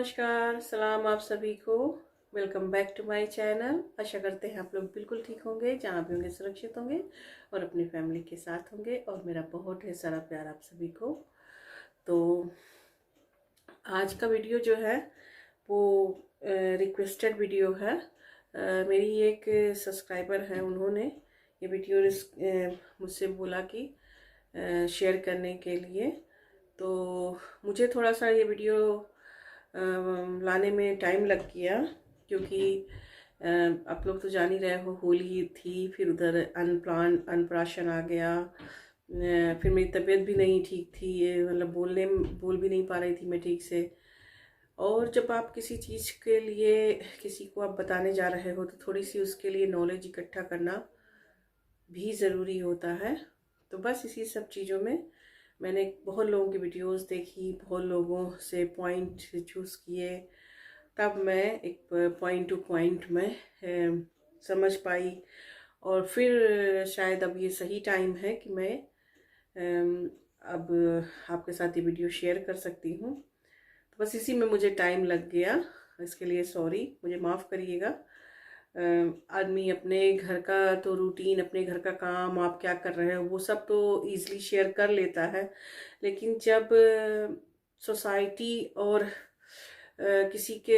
नमस्कार, सलाम आप सभी को। Welcome back to my channel. आशा करते हैं आप लोग बिल्कुल ठीक होंगे, जहाँ भी होंगे सुरक्षित होंगे और अपनी फैमिली के साथ होंगे। और मेरा बहुत ढेर सारा प्यार आप सभी को। तो आज का वीडियो जो है वो रिक्वेस्टेड वीडियो है। मेरी एक सब्सक्राइबर है, उन्होंने ये वीडियो मुझसे बोला कि शेयर करने के लिए। तो मुझे थोड़ा सा ये वीडियो लाने में टाइम लग गया, क्योंकि आप लोग तो जान ही रहे हो, होली थी, फिर उधर अन्नप्राशन आ गया। फिर मेरी तबीयत भी नहीं ठीक थी, मतलब बोल भी नहीं पा रही थी मैं ठीक से। और जब आप किसी चीज़ के लिए किसी को आप बताने जा रहे हो तो थोड़ी सी उसके लिए नॉलेज इकट्ठा करना भी ज़रूरी होता है। तो बस इसी सब चीज़ों में मैंने बहुत लोगों की वीडियोस देखी, बहुत लोगों से पॉइंट चूज़ किए, तब मैं एक पॉइंट टू पॉइंट में समझ पाई। और फिर शायद अब ये सही टाइम है कि मैं अब आपके साथ ये वीडियो शेयर कर सकती हूँ। तो बस इसी में मुझे टाइम लग गया, इसके लिए सॉरी, मुझे माफ़ करिएगा। आदमी अपने घर का तो रूटीन, अपने घर का काम, आप क्या कर रहे हो, वो सब तो ईज़िली शेयर कर लेता है। लेकिन जब सोसाइटी और किसी के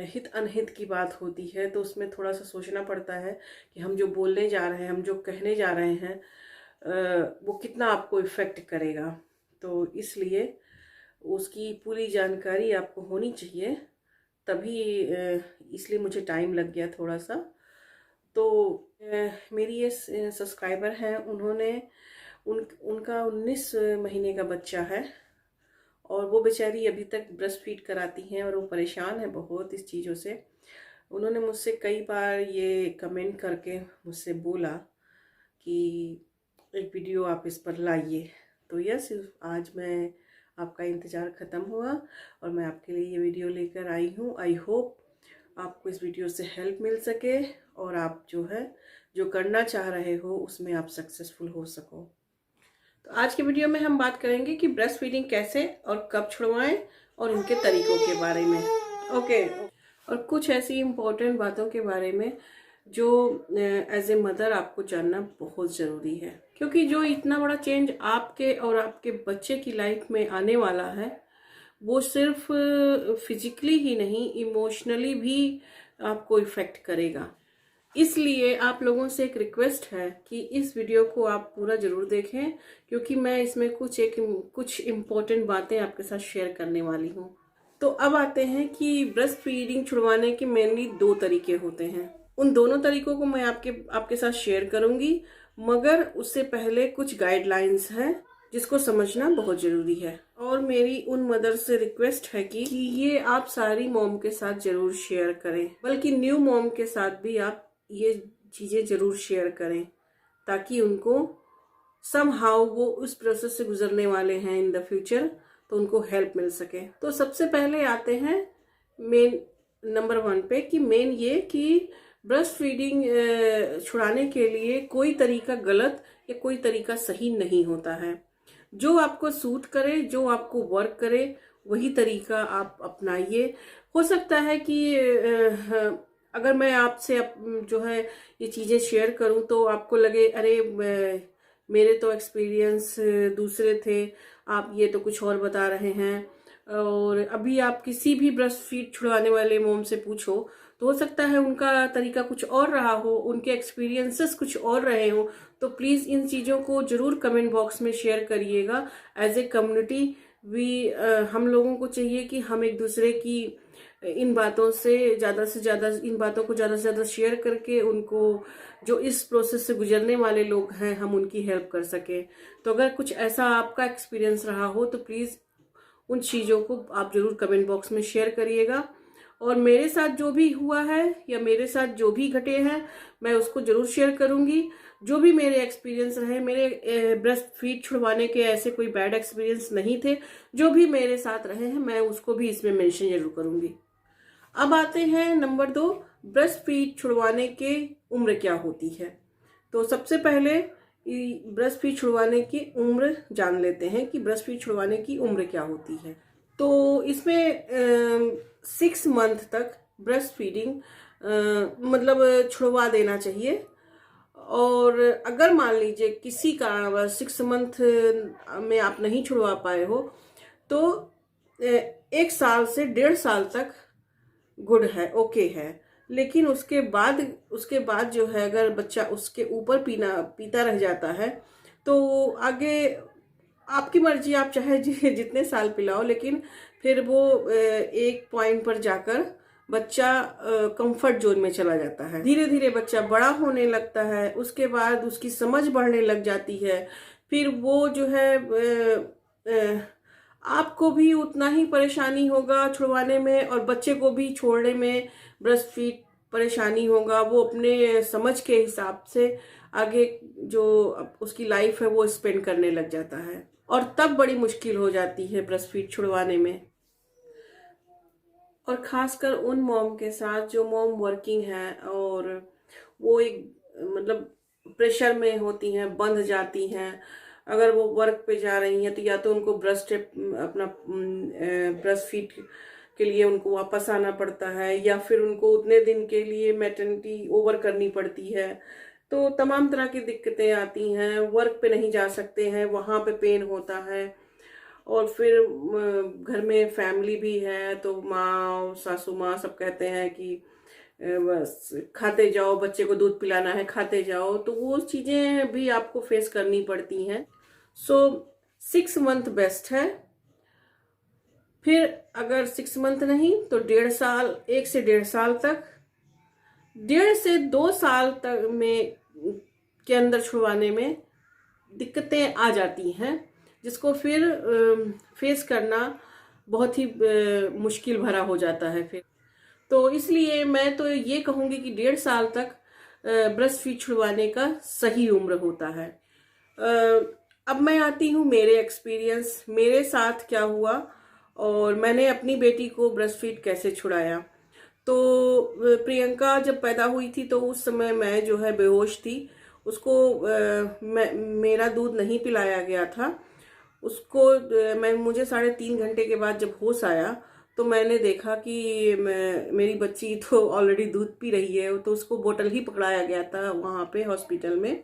हित अनहित की बात होती है तो उसमें थोड़ा सा सोचना पड़ता है कि हम जो बोलने जा रहे हैं, हम जो कहने जा रहे हैं, वो कितना आपको इफ़ेक्ट करेगा। तो इसलिए उसकी पूरी जानकारी आपको होनी चाहिए, तभी इसलिए मुझे टाइम लग गया थोड़ा सा। तो मेरी ये सब्सक्राइबर हैं, उन्होंने उनका 19 महीने का बच्चा है और वो बेचारी अभी तक ब्रेस्ट फीड कराती हैं और वो परेशान है बहुत इस चीज़ों से। उन्होंने मुझसे कई बार ये कमेंट करके मुझसे बोला कि एक वीडियो आप इस पर लाइए। तो यस, आज मैं आपका इंतज़ार ख़त्म हुआ और मैं आपके लिए ये वीडियो लेकर आई हूँ। आई होप आपको इस वीडियो से हेल्प मिल सके और आप जो करना चाह रहे हो उसमें आप सक्सेसफुल हो सको। तो आज की वीडियो में हम बात करेंगे कि ब्रेस्ट फीडिंग कैसे और कब छुड़वाएं और उनके तरीकों के बारे में। ओके। और कुछ ऐसी इम्पोर्टेंट बातों के बारे में जो एज ए मदर आपको जानना बहुत ज़रूरी है, क्योंकि जो इतना बड़ा चेंज आपके और आपके बच्चे की लाइफ में आने वाला है वो सिर्फ फिजिकली ही नहीं, इमोशनली भी आपको इफ़ेक्ट करेगा। इसलिए आप लोगों से एक रिक्वेस्ट है कि इस वीडियो को आप पूरा ज़रूर देखें, क्योंकि मैं इसमें कुछ इम्पोर्टेंट बातें आपके साथ शेयर करने वाली हूँ। तो अब आते हैं कि ब्रेस्ट फीडिंग छुड़वाने के मेनली 2 तरीके होते हैं। उन दोनों तरीकों को मैं आपके साथ शेयर करूँगी, मगर उससे पहले कुछ गाइडलाइंस हैं जिसको समझना बहुत ज़रूरी है। और मेरी उन मदर से रिक्वेस्ट है कि ये आप सारी मॉम के साथ ज़रूर शेयर करें, बल्कि न्यू मॉम के साथ भी आप ये चीज़ें ज़रूर शेयर करें, ताकि उनको समहाउ वो उस प्रोसेस से गुजरने वाले हैं इन द फ्यूचर, तो उनको हेल्प मिल सके। तो सबसे पहले आते हैं मेन नंबर 1 पे कि मेन ये कि ब्रेस्ट फीडिंग छुड़ाने के लिए कोई तरीका गलत या कोई तरीका सही नहीं होता है। जो आपको सूट करे, जो आपको वर्क करे, वही तरीका आप अपनाइए। हो सकता है कि अगर मैं आपसे जो है ये चीज़ें शेयर करूं तो आपको लगे अरे मेरे तो एक्सपीरियंस दूसरे थे, आप ये तो कुछ और बता रहे हैं। और अभी आप किसी भी ब्रेस्ट फीड छुड़वाने वाले मोम से पूछो तो हो सकता है उनका तरीका कुछ और रहा हो, उनके एक्सपीरियंसेस कुछ और रहे हो। तो प्लीज़ इन चीज़ों को ज़रूर कमेंट बॉक्स में शेयर करिएगा। एज ए कम्युनिटी भी हम लोगों को चाहिए कि हम एक दूसरे की इन बातों से ज़्यादा इन बातों को ज़्यादा से ज़्यादा शेयर करके उनको, जो इस प्रोसेस से गुजरने वाले लोग हैं, हम उनकी हेल्प कर सकें। तो अगर कुछ ऐसा आपका एक्सपीरियंस रहा हो तो प्लीज़ उन चीज़ों को आप ज़रूर कमेंट बॉक्स में शेयर करिएगा। और मेरे साथ जो भी हुआ है या मेरे साथ जो भी घटे हैं मैं उसको ज़रूर शेयर करूँगी। जो भी मेरे एक्सपीरियंस रहे, मेरे ब्रेस्ट फीड छुड़वाने के ऐसे कोई बैड एक्सपीरियंस नहीं थे, जो भी मेरे साथ रहे हैं मैं उसको भी इसमें मेंशन जरूर करूँगी। अब आते हैं नंबर 2, ब्रेस्ट फीड छुड़वाने की उम्र क्या होती है। तो सबसे पहले ब्रेस्ट फीड छुड़वाने की उम्र जान लेते हैं कि ब्रेस्ट फीड छुड़वाने की उम्र क्या होती है। तो इसमें 6 मंथ तक ब्रेस्ट फीडिंग मतलब छुड़वा देना चाहिए। और अगर मान लीजिए किसी कारणवश 6 मंथ में आप नहीं छुड़वा पाए हो तो 1 साल से 1.5 साल तक गुड है, ओके है। लेकिन उसके बाद जो है, अगर बच्चा उसके ऊपर पीता रह जाता है तो आगे आपकी मर्जी, आप चाहे जितने साल पिलाओ, लेकिन फिर वो एक पॉइंट पर जाकर बच्चा कंफर्ट जोन में चला जाता है। धीरे धीरे बच्चा बड़ा होने लगता है, उसके बाद उसकी समझ बढ़ने लग जाती है। फिर वो जो है आपको भी उतना ही परेशानी होगा छुड़वाने में, और बच्चे को भी छोड़ने में ब्रेस्ट फीड परेशानी होगा। वो अपने समझ के हिसाब से आगे जो उसकी लाइफ है वो स्पेंड करने लग जाता है, और तब बड़ी मुश्किल हो जाती है ब्रेस्ट फीड छुड़वाने में। और ख़ासकर उन मॉम के साथ जो मॉम वर्किंग है और वो एक मतलब प्रेशर में होती हैं, बंध जाती हैं। अगर वो वर्क पे जा रही हैं तो या तो उनको ब्रेस्ट फीड के लिए उनको वापस आना पड़ता है, या फिर उनको उतने दिन के लिए मैटरनिटी ओवर करनी पड़ती है। तो तमाम तरह की दिक्कतें आती हैं। वर्क पे नहीं जा सकते हैं, वहाँ पे पेन होता है। और फिर घर में फैमिली भी है तो माँ, सासू माँ सब कहते हैं कि बस खाते जाओ, बच्चे को दूध पिलाना है, खाते जाओ। तो वो चीज़ें भी आपको फेस करनी पड़ती हैं। सो 6 मंथ बेस्ट है। फिर अगर 6 मंथ नहीं तो 1.5 साल, 1 से 1.5 साल तक, 1.5 से 2 साल तक में के अंदर छुड़वाने में दिक्कतें आ जाती हैं, जिसको फिर फेस करना बहुत ही मुश्किल भरा हो जाता है फिर। तो इसलिए मैं तो ये कहूँगी कि 1.5 साल तक ब्रेस्ट फीड छुड़वाने का सही उम्र होता है। अब मैं आती हूँ मेरे एक्सपीरियंस, मेरे साथ क्या हुआ और मैंने अपनी बेटी को ब्रेस्ट फीड कैसे छुड़ाया। तो प्रियंका जब पैदा हुई थी तो उस समय मैं जो है बेहोश थी। उसको मेरा दूध नहीं पिलाया गया था। उसको मुझे 3.5 घंटे के बाद जब होश आया तो मैंने देखा कि मेरी बच्ची तो ऑलरेडी दूध पी रही है। तो उसको बोतल ही पकड़ाया गया था वहाँ पे हॉस्पिटल में।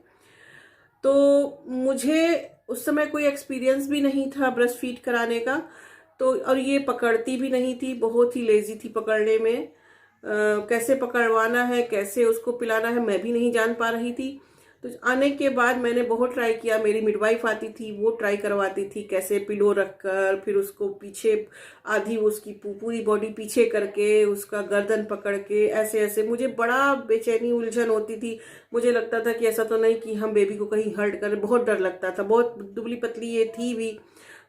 तो मुझे उस समय कोई एक्सपीरियंस भी नहीं था ब्रेस्ट फीड कराने का। तो और ये पकड़ती भी नहीं थी, बहुत ही लेजी थी पकड़ने में। कैसे पकड़वाना है, कैसे उसको पिलाना है, मैं भी नहीं जान पा रही थी। तो आने के बाद मैंने बहुत ट्राई किया। मेरी मिडवाइफ आती थी, वो ट्राई करवाती थी कैसे पिलो रखकर, फिर उसको पीछे आधी उसकी पूरी बॉडी पीछे करके, उसका गर्दन पकड़ के, ऐसे ऐसे। मुझे बड़ा बेचैनी, उलझन होती थी। मुझे लगता था कि ऐसा तो नहीं कि हम बेबी को कहीं हर्ट करें। बहुत डर लगता था, बहुत दुबली पतली ये थी भी।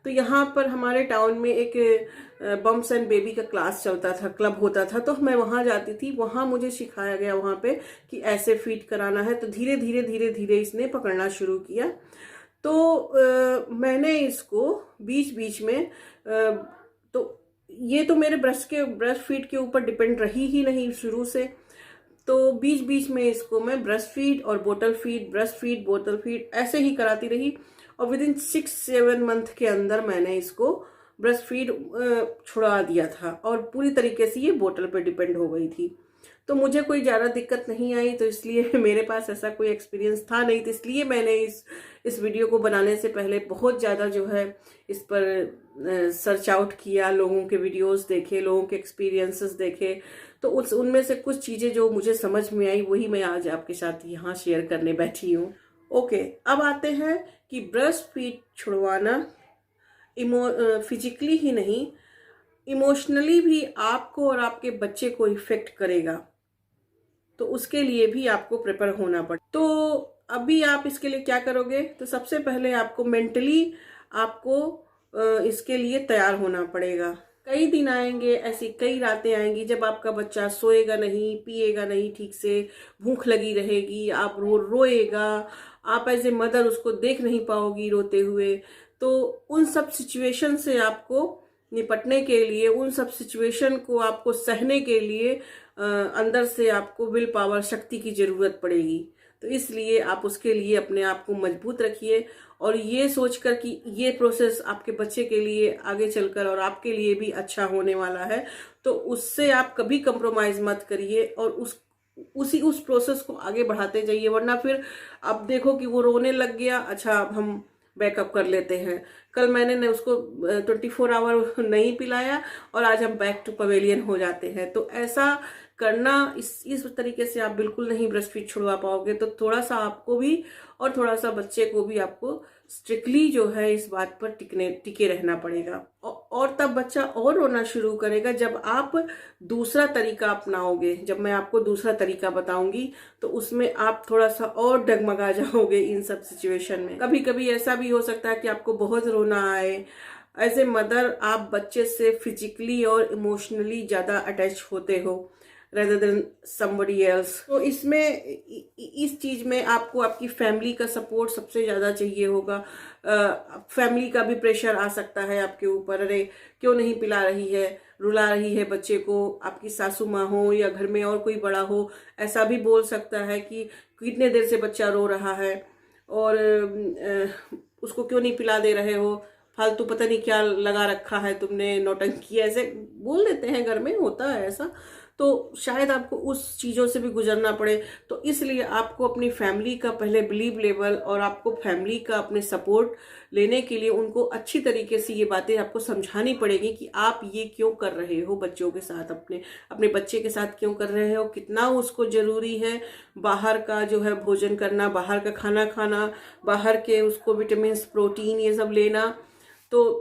तो यहाँ पर हमारे टाउन में एक बम्स एंड बेबी का क्लास चलता था, क्लब होता था। तो मैं वहाँ जाती थी, वहाँ मुझे सिखाया गया वहाँ पे कि ऐसे फीड कराना है। तो धीरे धीरे धीरे धीरे इसने पकड़ना शुरू किया। तो मैंने इसको बीच बीच में तो ये तो मेरे ब्रेस्ट फीड के ऊपर डिपेंड रही ही नहीं शुरू से। तो बीच बीच में इसको मैं ब्रेस्ट फीड और बोतल फीड, ब्रेस्ट फीड, बोतल फीड ऐसे ही कराती रही। और विदिन 6-7 मंथ के अंदर मैंने इसको ब्रेस्ट फीड छुड़ा दिया था और पूरी तरीके से ये बोतल पे डिपेंड हो गई थी। तो मुझे कोई ज़्यादा दिक्कत नहीं आई। तो इसलिए मेरे पास ऐसा कोई एक्सपीरियंस था नहीं। तो इसलिए मैंने इस वीडियो को बनाने से पहले बहुत ज़्यादा जो है इस पर सर्च आउट किया, लोगों के वीडियोस देखे, लोगों के एक्सपीरियंसेस देखे। तो उनमें से कुछ चीज़ें जो मुझे समझ में आई वही मैं आज आपके साथ यहाँ शेयर करने बैठी हूँ। ओके, अब आते हैं कि ब्रेस्ट फीड छुड़वाना फिजिकली ही नहीं, इमोशनली भी आपको और आपके बच्चे को इफेक्ट करेगा। तो उसके लिए भी आपको प्रिपेयर होना पड़े। तो अभी आप इसके लिए क्या करोगे? तो सबसे पहले आपको मेंटली आपको इसके लिए तैयार होना पड़ेगा। कई दिन आएंगे, ऐसी कई रातें आएंगी जब आपका बच्चा सोएगा नहीं, पिएगा नहीं ठीक से, भूख लगी रहेगी, आप रोएगा, आप एज ए मदर उसको देख नहीं पाओगी रोते हुए। तो उन सब सिचुएशन से आपको निपटने के लिए, उन सब सिचुएशन को आपको सहने के लिए अंदर से आपको विल पावर, शक्ति की जरूरत पड़ेगी। तो इसलिए आप उसके लिए अपने आप को मजबूत रखिए और ये सोचकर कि ये प्रोसेस आपके बच्चे के लिए आगे चलकर और आपके लिए भी अच्छा होने वाला है, तो उससे आप कभी कंप्रोमाइज मत करिए और उस प्रोसेस को आगे बढ़ाते जाइए। वरना फिर आप देखो कि वो रोने लग गया, अच्छा अब हम बैकअप कर लेते हैं। कल मैंने ने उसको 24 आवर नहीं पिलाया और आज हम बैक टू पवेलियन हो जाते हैं। तो ऐसा करना, इस तरीके से आप बिल्कुल नहीं ब्रेस्ट फीड छुड़वा पाओगे। तो थोड़ा सा आपको भी और थोड़ा सा बच्चे को भी आपको स्ट्रिक्टली जो है इस बात पर टिके रहना पड़ेगा। और तब बच्चा और रोना शुरू करेगा जब आप दूसरा तरीका अपनाओगे। जब मैं आपको दूसरा तरीका बताऊंगी तो उसमें आप थोड़ा सा और डगमगा जाओगे इन सब सिचुएशन में। कभी कभी ऐसा भी हो सकता है कि आपको बहुत रोना आए। एज ए मदर आप बच्चे से फिजिकली और इमोशनली ज्यादा अटैच होते हो rather than somebody else। तो इसमें इस चीज में आपको आपकी फैमिली का सपोर्ट सबसे ज्यादा चाहिए होगा। फैमिली का भी प्रेशर आ सकता है आपके ऊपर, अरे क्यों नहीं पिला रही है, रुला रही है बच्चे को। आपकी सासू माँ हो या घर में और कोई बड़ा हो, ऐसा भी बोल सकता है कि कितने देर से बच्चा रो रहा है और उसको क्यों नहीं पिला दे रहे हो, फालतू पता नहीं क्या लगा रखा है तुमने, नौटंकी, ऐसे बोल देते हैं, घर में होता है ऐसा। तो शायद आपको उस चीज़ों से भी गुजरना पड़े। तो इसलिए आपको अपनी फैमिली का पहले बिलीव लेवल और आपको फैमिली का अपने सपोर्ट लेने के लिए उनको अच्छी तरीके से ये बातें आपको समझानी पड़ेगी कि आप ये क्यों कर रहे हो बच्चों के साथ, अपने बच्चे के साथ क्यों कर रहे हो, कितना उसको ज़रूरी है बाहर का जो है भोजन करना, बाहर का खाना खाना, बाहर के उसको विटामिन, प्रोटीन ये सब लेना। तो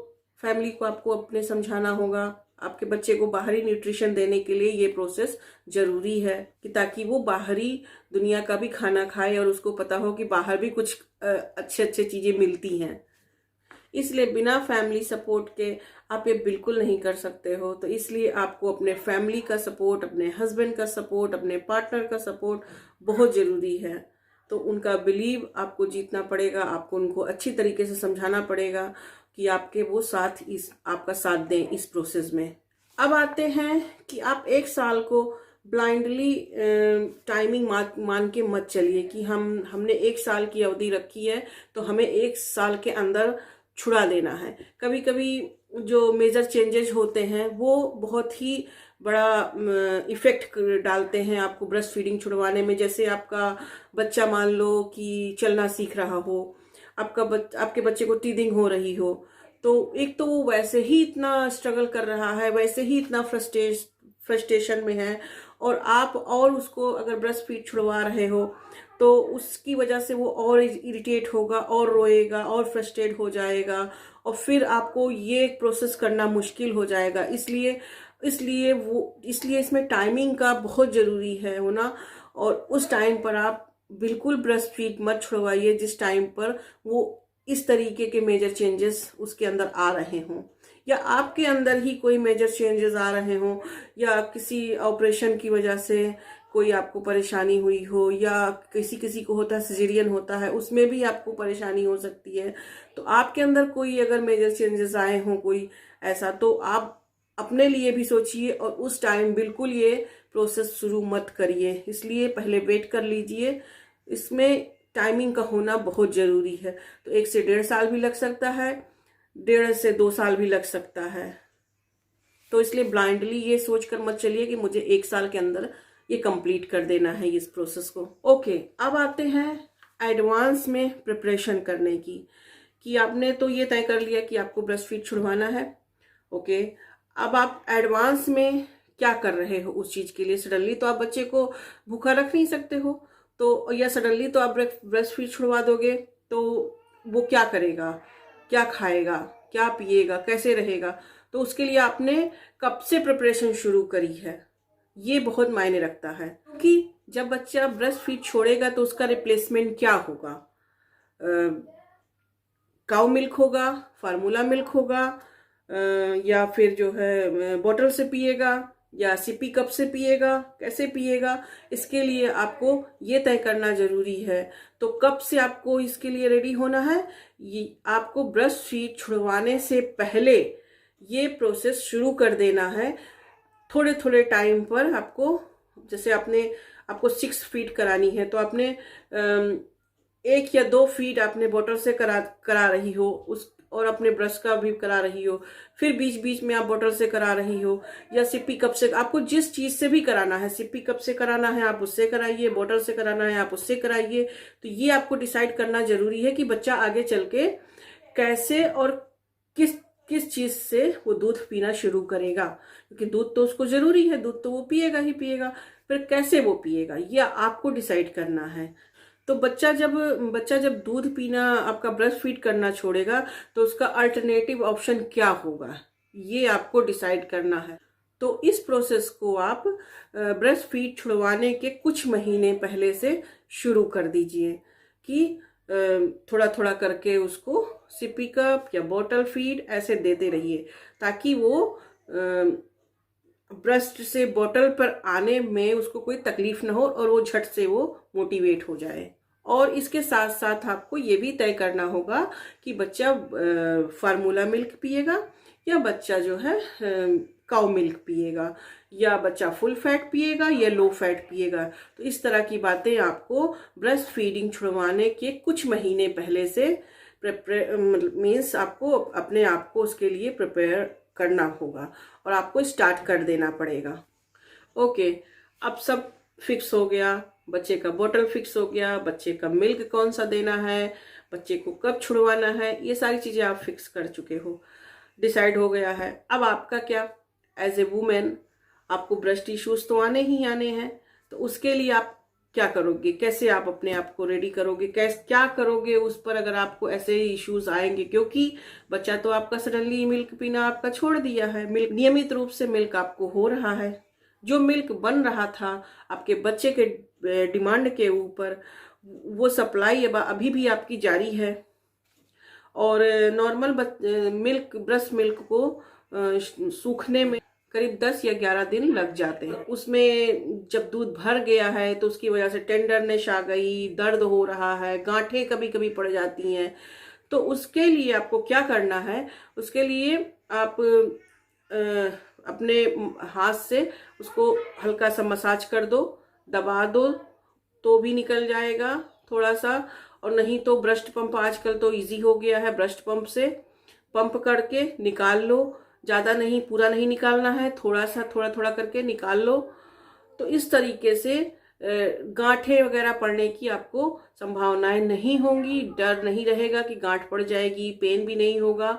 फैमिली को आपको अपने समझाना होगा। आपके बच्चे को बाहरी न्यूट्रिशन देने के लिए ये प्रोसेस जरूरी है कि ताकि वो बाहरी दुनिया का भी खाना खाए और उसको पता हो कि बाहर भी कुछ अच्छे अच्छे चीजें मिलती हैं। इसलिए बिना फैमिली सपोर्ट के आप ये बिल्कुल नहीं कर सकते हो। तो इसलिए आपको अपने फैमिली का सपोर्ट, अपने हस्बैंड का सपोर्ट, अपने पार्टनर का सपोर्ट बहुत जरूरी है। तो उनका बिलीव आपको जीतना पड़ेगा, आपको उनको अच्छी तरीके से समझाना पड़ेगा कि आपके वो आपका साथ दें इस प्रोसेस में। अब आते हैं कि आप 1 साल को ब्लाइंडली टाइमिंग मान के मत चलिए कि हमने 1 साल की अवधि रखी है तो हमें 1 साल के अंदर छुड़ा देना है। कभी कभी जो मेजर चेंजेस होते हैं वो बहुत ही बड़ा इफेक्ट डालते हैं आपको ब्रेस्ट फीडिंग छुड़वाने में। जैसे आपका बच्चा मान लो कि चलना सीख रहा हो, आपके बच्चे को टीदिंग हो रही हो, तो एक तो वो वैसे ही इतना स्ट्रगल कर रहा है, वैसे ही इतना फ्रस्ट्रेशन में है, और आप और उसको अगर ब्रेस्ट फीड छुड़वा रहे हो तो उसकी वजह से वो और इरिटेट होगा और रोएगा और फ्रस्ट्रेट हो जाएगा और फिर आपको ये प्रोसेस करना मुश्किल हो जाएगा। इसलिए इसमें टाइमिंग का बहुत जरूरी है होना। और उस टाइम पर आप बिल्कुल ब्रेस्ट फीड मत छुड़वाइए जिस टाइम पर वो इस तरीके के मेजर चेंजेस उसके अंदर आ रहे हों, या आपके अंदर ही कोई मेजर चेंजेस आ रहे हों, या किसी ऑपरेशन की वजह से कोई आपको परेशानी हुई हो, या किसी को होता है सिजेरियन होता है, उसमें भी आपको परेशानी हो सकती है। तो आपके अंदर कोई अगर मेजर चेंजेस आए हों कोई ऐसा, तो आप अपने लिए भी सोचिए और उस टाइम बिल्कुल ये प्रोसेस शुरू मत करिए। इसलिए पहले वेट कर लीजिए। इसमें टाइमिंग का होना बहुत जरूरी है। तो 1 से 1.5 साल भी लग सकता है, 1.5 से 2 साल भी लग सकता है। तो इसलिए ब्लाइंडली ये सोचकर मत चलिए कि मुझे 1 साल के अंदर ये कंप्लीट कर देना है इस प्रोसेस को। ओके, अब आते हैं एडवांस में प्रिपरेशन करने की। कि आपने तो ये तय कर लिया कि आपको ब्रेस्ट फीड छुड़वाना है। ओके, अब आप एडवांस में क्या कर रहे हो उस चीज के लिए। सडनली तो आप बच्चे को भूखा रख नहीं सकते हो, तो या सडनली तो आप ब्रेस्ट फीड छुड़वा दोगे तो वो क्या करेगा, क्या खाएगा, क्या पिएगा, कैसे रहेगा। तो उसके लिए आपने कब से प्रिपरेशन शुरू करी है, ये बहुत मायने रखता है। क्योंकि जब बच्चा ब्रेस्ट फीड छोड़ेगा तो उसका रिप्लेसमेंट क्या होगा, काउ मिल्क होगा, फार्मूला मिल्क होगा, या फिर जो है बॉटल से पिएगा या सिपी कप से पिएगा, कैसे पिएगा, इसके लिए आपको ये तय करना जरूरी है। तो कब से आपको इसके लिए रेडी होना है, ये आपको ब्रेस्ट फीड छुड़वाने से पहले ये प्रोसेस शुरू कर देना है। थोड़े थोड़े टाइम पर आपको, जैसे आपने आपको 6 फीड करानी है तो आपने 1 या 2 फीड आपने बॉटल से करा रही हो उस, और अपने ब्रश का भी करा रही हो, फिर बीच बीच में आप बॉटल से करा रही हो या सिप्पी कप से, आपको जिस चीज से भी कराना है, सिप्पी कप से कराना है आप उससे कराइए, बॉटल से कराना है आप उससे कराइए। तो ये आपको डिसाइड करना जरूरी है कि बच्चा आगे चल के कैसे और किस किस चीज से वो दूध पीना शुरू करेगा, क्योंकि दूध तो उसको जरूरी है, दूध तो वो पिएगा ही पिएगा, फिर कैसे वो पिएगा ये आपको डिसाइड करना है। तो बच्चा जब दूध पीना आपका ब्रेस्ट फीड करना छोड़ेगा तो उसका अल्टरनेटिव ऑप्शन क्या होगा ये आपको डिसाइड करना है। तो इस प्रोसेस को आप ब्रेस्ट फीड छुड़वाने के कुछ महीने पहले से शुरू कर दीजिए कि थोड़ा थोड़ा करके उसको सिपी कप या बॉटल फीड ऐसे देते रहिए, ताकि वो ब्रेस्ट से बॉटल पर आने में उसको कोई तकलीफ ना हो और वो झट से वो मोटिवेट हो जाए। और इसके साथ साथ आपको ये भी तय करना होगा कि बच्चा फार्मूला मिल्क पिएगा या बच्चा जो है काउ मिल्क पिएगा, या बच्चा फुल फैट पिएगा या लो फैट पिएगा। तो इस तरह की बातें आपको ब्रेस्ट फीडिंग छुड़वाने के कुछ महीने पहले से मीन्स आपको अपने आप को उसके लिए प्रिपेयर करना होगा और आपको स्टार्ट कर देना पड़ेगा। ओके, अब सब फिक्स हो गया, बच्चे का बॉटल फिक्स हो गया, बच्चे का मिल्क कौन सा देना है, बच्चे को कब छुड़वाना है, ये सारी चीजें आप फिक्स कर चुके हो, डिसाइड हो गया है। अब आपका क्या, एज ए वुमेन आपको ब्रेस्ट इश्यूज तो आने ही आने हैं, तो उसके लिए आप क्या करोगे, कैसे आप अपने आप को रेडी करोगे, क्या करोगे उस पर अगर आपको ऐसे इश्यूज आएंगे, क्योंकि बच्चा तो आपका सडनली मिल्क पीना आपका छोड़ दिया है, मिल्क नियमित रूप से मिल्क आपको हो रहा है, जो मिल्क बन रहा था आपके बच्चे के डिमांड के ऊपर वो सप्लाई अभी भी आपकी जारी है। और नॉर्मल मिल्क ब्रेस्ट मिल्क को सूखने में करीब 10 या 11 दिन लग जाते हैं। उसमें जब दूध भर गया है तो उसकी वजह से टेंडरनेस आ गई, दर्द हो रहा है, गांठें कभी कभी पड़ जाती हैं। तो उसके लिए आपको क्या करना है, उसके लिए आप अपने हाथ से उसको हल्का सा मसाज कर दो, दबा दो तो भी निकल जाएगा थोड़ा सा, और नहीं तो ब्रेस्ट पंप आजकल तो इजी हो गया है, ब्रेस्ट पंप से पंप करके निकाल लो, ज़्यादा नहीं, पूरा नहीं निकालना है, थोड़ा सा थोड़ा थोड़ा करके निकाल लो। तो इस तरीके से गांठें वगैरह पड़ने की आपको संभावनाएं नहीं होंगी, डर नहीं रहेगा कि गांठ पड़ जाएगी, पेन भी नहीं होगा।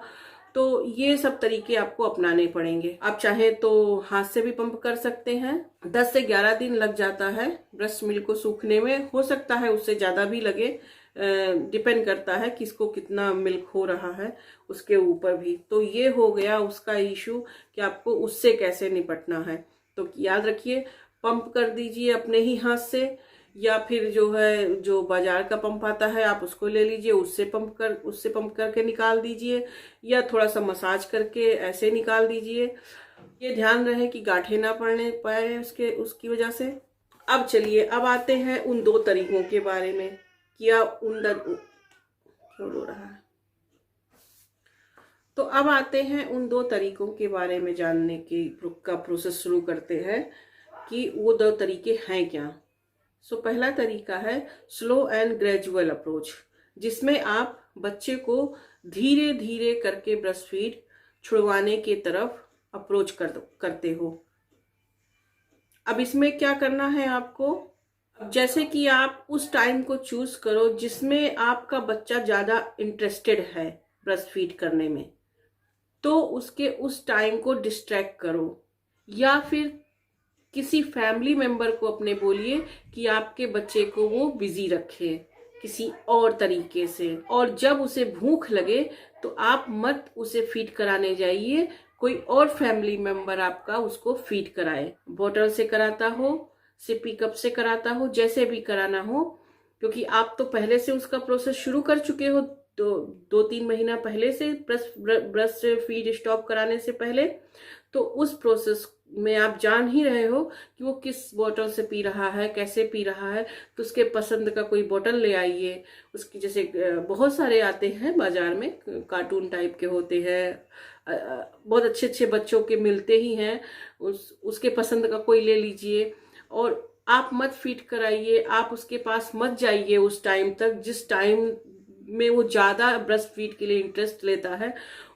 तो ये सब तरीके आपको अपनाने पड़ेंगे। आप चाहे तो हाथ से भी पंप कर सकते हैं। 10 से 11 दिन लग जाता है ब्रेस्ट मिल्क को सूखने में, हो सकता है उससे ज़्यादा भी लगे, डिपेंड करता है किसको कितना मिल्क हो रहा है उसके ऊपर भी। तो ये हो गया उसका इशू कि आपको उससे कैसे निपटना है। तो याद रखिए, पंप कर दीजिए अपने ही हाथ से, या फिर जो है जो बाजार का पंप आता है आप उसको ले लीजिए, उससे पंप करके निकाल दीजिए, या थोड़ा सा मसाज करके ऐसे निकाल दीजिए। ये ध्यान रहे कि गांठें ना पड़ने पाए उसकी वजह से। अब चलिए, अब आते हैं उन 2 तरीकों के बारे में, क्या क्यों रो रहा है। तो अब आते हैं उन 2 तरीकों के बारे में जानने का प्रोसेस शुरू करते हैं कि वो 2 तरीके हैं क्या। सो पहला तरीका है स्लो एंड ग्रेजुअल अप्रोच, जिसमें आप बच्चे को धीरे धीरे करके ब्रेस्ट फीड छुड़वाने की तरफ अप्रोच करते हो। अब इसमें क्या करना है आपको, जैसे कि आप उस टाइम को चूज करो जिसमें आपका बच्चा ज्यादा इंटरेस्टेड है ब्रेस्ट फीड करने में, तो उसके उस टाइम को डिस्ट्रैक्ट करो, या फिर किसी फैमिली मेंबर को अपने बोलिए कि आपके बच्चे को वो बिजी रखे किसी और तरीके से। और जब उसे भूख लगे तो आप मत उसे फीड कराने जाइए, कोई और फैमिली मेंबर आपका उसको फीड कराए, बॉटल से कराता हो, सिपी कप से कराता हो, जैसे भी कराना हो, क्योंकि आप तो पहले से उसका प्रोसेस शुरू कर चुके हो, तो 2-3 महीना पहले से ब्रेस्ट फीड स्टॉप कराने से पहले। तो उस प्रोसेस में आप जान ही रहे हो कि वो किस बोतल से पी रहा है, कैसे पी रहा है। तो उसके पसंद का कोई बोतल ले आइए, उसकी जैसे बहुत सारे आते हैं बाजार में, कार्टून टाइप के होते हैं, बहुत अच्छे अच्छे बच्चों के मिलते ही हैं, उसके पसंद का कोई ले लीजिए और आप मत फीड कराइए, आप उसके पास मत जाइए उस टाइम तक जिस टाइम में वो ज़्यादा ब्रेस्ट फीड के लिए इंटरेस्ट लेता है।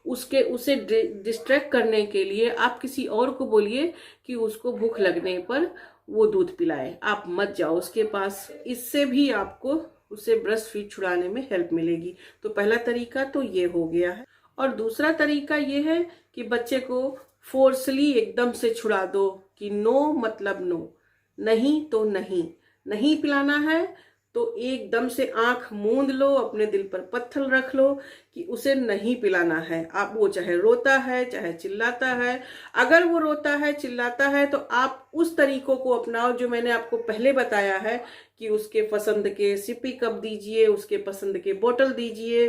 उसे डिस्ट्रैक्ट करने के लिए आप किसी और को बोलिए कि उसको भूख लगने पर वो दूध पिलाए, आप मत जाओ उसके पास। इससे भी आपको उसे ब्रेस्ट फीड छुड़ाने में हेल्प मिलेगी। तो पहला तरीका तो ये हो गया है। और दूसरा तरीका ये है कि बच्चे को फोर्सली एकदम से छुड़ा दो कि नो मतलब नो, नहीं तो नहीं, नहीं पिलाना है तो एकदम से आंख मूंद लो, अपने दिल पर पत्थर रख लो कि उसे नहीं पिलाना है। आप वो चाहे रोता है चाहे चिल्लाता है, अगर वो रोता है चिल्लाता है तो आप उस तरीकों को अपनाओ जो मैंने आपको पहले बताया है कि उसके पसंद के सिपी कप दीजिए, उसके पसंद के बोतल दीजिए,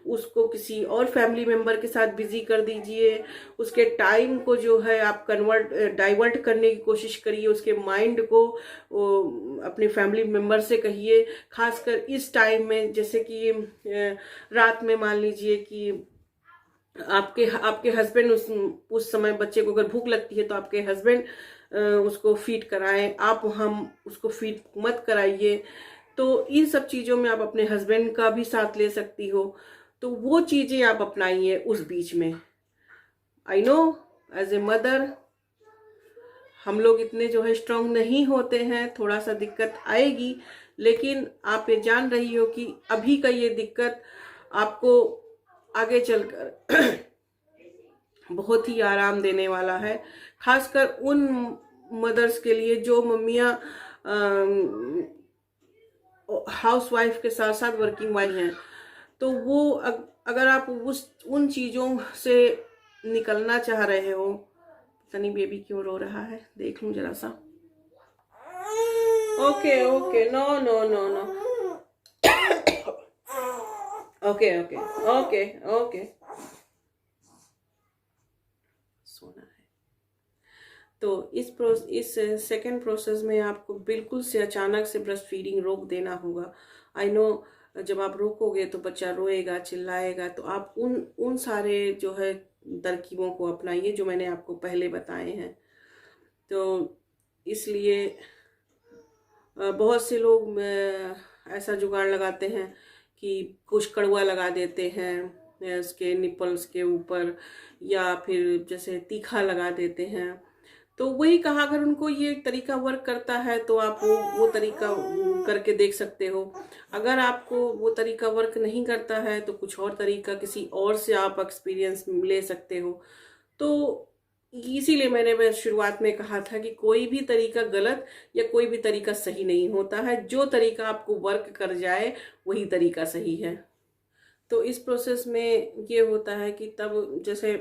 उसको किसी और फैमिली मेंबर के साथ बिजी कर दीजिए, उसके टाइम को जो है आप डाइवर्ट करने की कोशिश करिए, उसके माइंड को अपने फैमिली मेंबर से कहिए। खासकर इस टाइम में, जैसे कि रात में मान लीजिए कि आपके आपके हस्बैंड उस समय बच्चे को अगर भूख लगती है तो आपके हस्बैंड उसको फीड कराएं, आप हम उसको फीड मत कराइए। तो इन सब चीज़ों में आप अपने हस्बैंड का भी साथ ले सकती हो। तो वो चीज़ें आप अपनाइए उस बीच में। I know as a mother हम लोग इतने जो है स्ट्रांग नहीं होते हैं, थोड़ा सा दिक्कत आएगी, लेकिन आप ये जान रही हो कि अभी का ये दिक्कत आपको आगे चलकर बहुत ही आराम देने वाला है। खासकर उन मदर्स के लिए जो मम्मियाँ हाउस वाइफ के साथ साथ वर्किंग वाइफ हैं। तो वो अगर आप उन चीज़ों से निकलना चाह रहे हो, पता नहीं बेबी क्यों रो रहा है, देख लूं जरा सा। Okay okay, no no no no, okay okay okay okay, सोना है। तो इस सेकेंड प्रोसेस में आपको बिल्कुल से अचानक से ब्रेस्ट फीडिंग रोक देना होगा। आई नो जब आप रोकोगे तो बच्चा रोएगा चिल्लाएगा, तो आप उन सारे जो है तरकीबों को अपनाइए जो मैंने आपको पहले बताए हैं। तो इसलिए बहुत से लोग ऐसा जुगाड़ लगाते हैं कि कुछ कड़वा लगा देते हैं उसके निपल्स के ऊपर, या फिर जैसे तीखा लगा देते हैं। तो वही कहा, अगर उनको ये तरीका वर्क करता है तो आप वो तरीका करके देख सकते हो। अगर आपको वो तरीका वर्क नहीं करता है तो कुछ और तरीका किसी और से आप एक्सपीरियंस ले सकते हो। तो इसीलिए मैं शुरुआत में कहा था कि कोई भी तरीका गलत या कोई भी तरीका सही नहीं होता है, जो तरीका आपको वर्क कर जाए वही तरीका सही है। तो इस प्रोसेस में ये होता है कि तब जैसे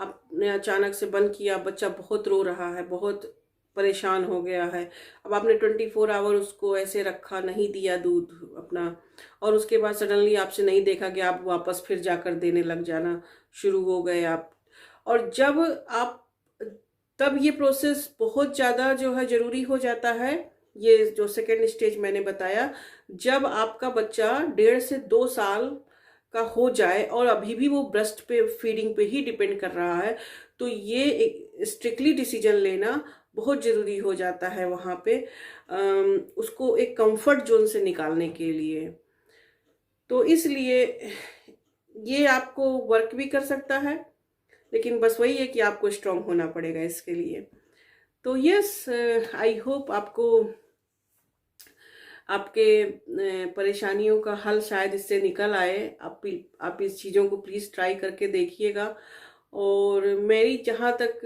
आपने अचानक से बंद किया, बच्चा बहुत रो रहा है, बहुत परेशान हो गया है, अब आपने 24 आवर उसको ऐसे रखा, नहीं दिया दूध अपना, और उसके बाद सडनली आपसे नहीं देखा कि आप वापस फिर जाकर देने लग जाना शुरू हो गए आप। और जब आप तब ये प्रोसेस बहुत ज़्यादा जो है ज़रूरी हो जाता है, ये जो सेकेंड स्टेज मैंने बताया, जब आपका बच्चा 1.5 से 2 साल का हो जाए और अभी भी वो ब्रेस्ट पे फीडिंग पे ही डिपेंड कर रहा है, तो ये एक स्ट्रिक्टली डिसीजन लेना बहुत ज़रूरी हो जाता है वहाँ पे, उसको एक कंफर्ट जोन से निकालने के लिए। तो इसलिए ये आपको वर्क भी कर सकता है, लेकिन बस वही है कि आपको स्ट्रांग होना पड़ेगा इसके लिए। तो यस, आई होप आपको आपके परेशानियों का हल शायद इससे निकल आए। आप इस चीज़ों को प्लीज़ ट्राई करके देखिएगा। और मेरी जहाँ तक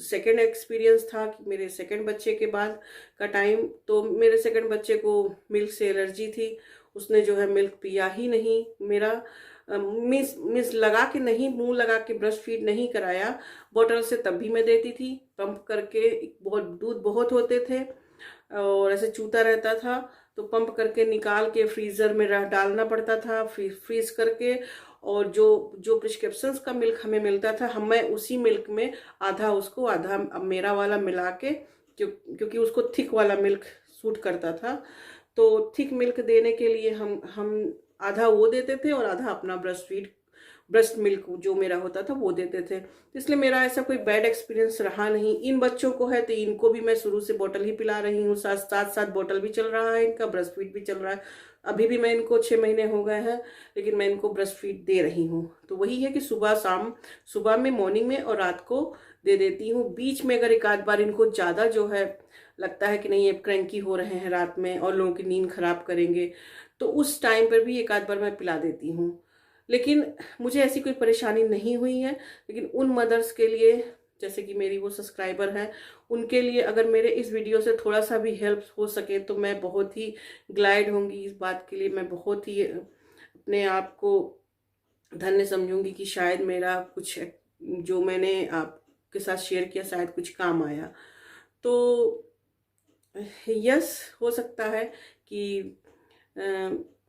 सेकंड एक्सपीरियंस था कि मेरे सेकंड बच्चे के बाद का टाइम, तो मेरे सेकंड बच्चे को मिल्क से एलर्जी थी, उसने जो है मिल्क पिया ही नहीं मेरा, मिस लगा के नहीं, मुंह लगा के ब्रेस्ट फीड नहीं कराया। बोतल से तब भी मैं देती थी, पंप करके, बहुत दूध बहुत होते थे और ऐसे चूता रहता था, तो पंप करके निकाल के फ्रीज़र में डालना पड़ता था, फ्रीज करके, और जो प्रिस्क्रिप्शंस का मिल्क हमें मिलता था, मैं उसी मिल्क में आधा उसको आधा मेरा वाला मिला के, क्योंकि उसको थिक वाला मिल्क सूट करता था, तो थिक मिल्क देने के लिए हम आधा वो देते थे और आधा अपना ब्रेस्ट फीड ब्रेस्ट मिल्क जो मेरा होता था वो देते थे। इसलिए मेरा ऐसा कोई बैड एक्सपीरियंस रहा नहीं। इन बच्चों को है तो इनको भी मैं शुरू से बोतल ही पिला रही हूँ, साथ साथ साथ बोतल भी चल रहा है, इनका ब्रेस्ट फीड भी चल रहा है। अभी भी मैं इनको 6 महीने हो गए हैं, लेकिन मैं इनको ब्रेस्ट फीड दे रही हूँ। तो वही है कि सुबह शाम, सुबह में, मॉर्निंग में और रात को दे देती हूँ। बीच में अगर एक आध बार इनको ज़्यादा जो है लगता है कि नहीं ये क्रैंकी हो रहे हैं रात में और लोगों की नींद खराब करेंगे, तो उस टाइम पर भी एक आध बार मैं पिला देती हूँ। लेकिन मुझे ऐसी कोई परेशानी नहीं हुई है। लेकिन उन मदर्स के लिए, जैसे कि मेरी वो सब्सक्राइबर हैं, उनके लिए अगर मेरे इस वीडियो से थोड़ा सा भी हेल्प हो सके तो मैं बहुत ही ग्लैड होंगी। इस बात के लिए मैं बहुत ही अपने आप को धन्य समझूंगी कि शायद मेरा कुछ जो मैंने आपके साथ शेयर किया शायद कुछ काम आया। तो यस, हो सकता है कि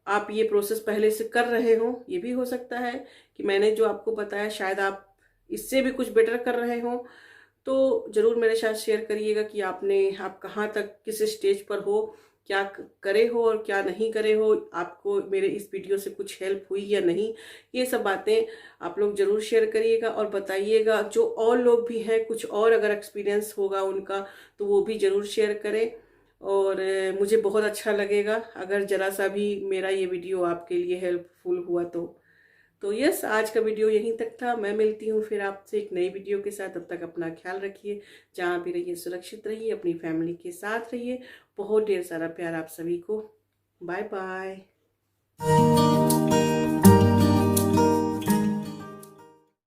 आप ये प्रोसेस पहले से कर रहे हो, ये भी हो सकता है कि मैंने जो आपको बताया शायद आप इससे भी कुछ बेटर कर रहे हो। तो ज़रूर मेरे साथ शेयर करिएगा कि आप कहाँ तक, किस स्टेज पर हो, क्या करे हो और क्या नहीं करे हो, आपको मेरे इस वीडियो से कुछ हेल्प हुई या नहीं। ये सब बातें आप लोग ज़रूर शेयर करिएगा और बताइएगा। जो और लोग भी हैं, कुछ और अगर एक्सपीरियंस होगा उनका तो वो भी ज़रूर शेयर करें। और मुझे बहुत अच्छा लगेगा अगर ज़रा सा भी मेरा ये वीडियो आपके लिए हेल्पफुल हुआ तो यस, आज का वीडियो यहीं तक था। मैं मिलती हूँ फिर आपसे एक नई वीडियो के साथ। तब तक अपना ख्याल रखिए, जहाँ भी रहिए सुरक्षित रहिए, अपनी फैमिली के साथ रहिए। बहुत ढेर सारा प्यार आप सभी को। Bye bye.